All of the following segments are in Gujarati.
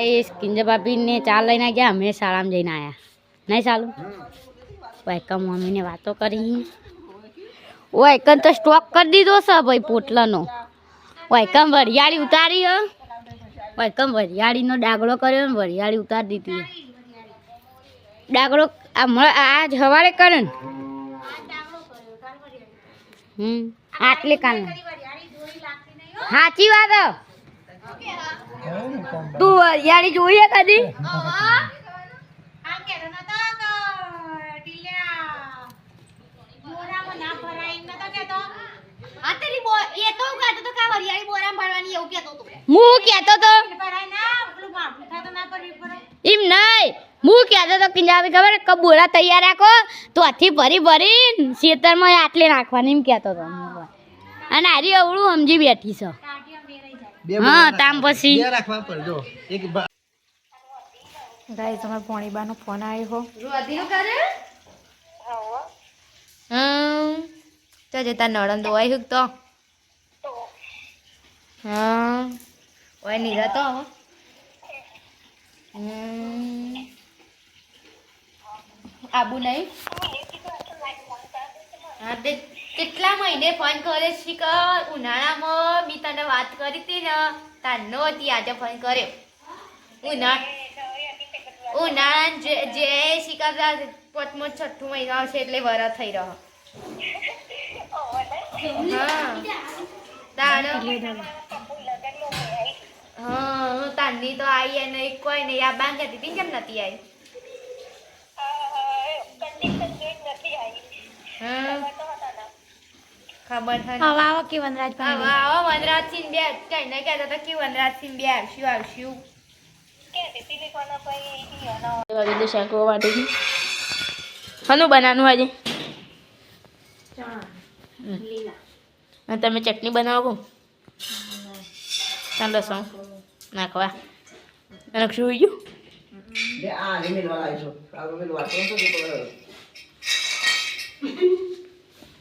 ગાઈસ કિંજર ભાભીને ચા લઈને ગયા અમે શાળામાં જઈને આવ્યા નહીં ચાલુ વાયકમ મમ્મીને વાતો કરી વાયકમ તો સ્ટોક કરી દીધો છે ભાઈ પોટલાનો વાયકમ વરિયાળી ઉતારી વાયકમ વરિયાળીનો ડાગડો કર્યો ને વરિયાળી ઉતારી દીધી ડાગડો આજ સવારે કરે ને આટલે કાલ સાચી વાત તું વરિયાળી જોઈએ કદી હું કહેતો તો એમ નહીં હું કહેતો તો કિંજાવી ખબર બોરા તૈયાર રાખો તો હાથી ભરી ભરી ખેતરમાં આટલે નાખવાની એમ કહેતો તો અને હારી અવળું સમજી બેઠી છે હા તામ પછી ગાઈસ તમારા પોણીબાનો ફોન આવ્યો તો જતા નળન દોવાઈ હુક તો હા ઓય નીરા તો આબુ નહીં હા તે કેટલા મહિને ફોન કરે છે કે ઉનાળામાં મેં તને વાત કરી હતી ને તારનો હતી આજે ફોન કર્યો ઉનાળા જે શિકાર 5મો 6થો મહિનો આવશે એટલે વરસ થઈ રહ્યો હા તાર હા તારની તો આવી અને કોઈ નહીં આ બાંગ કહેતી હતી કેમ નથી આવી ખબર છે હવે આવો કે વનરાજ આવો વનરાજ સિંહ બે કઈ ને કહેતા હતા કે વનરાજ સિંહ બે આવશું શાકો વાટી હનું બનાવવાનું આજે તમે ચટણી બનાવો ચાલ લસણ નાખવા અને શું ગયું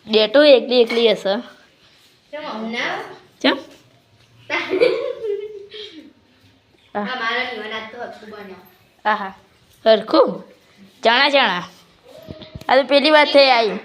ડેટો એકલી હશે ચમ હા સરખું ચણા આ તો પેલી વાત થઈ આવી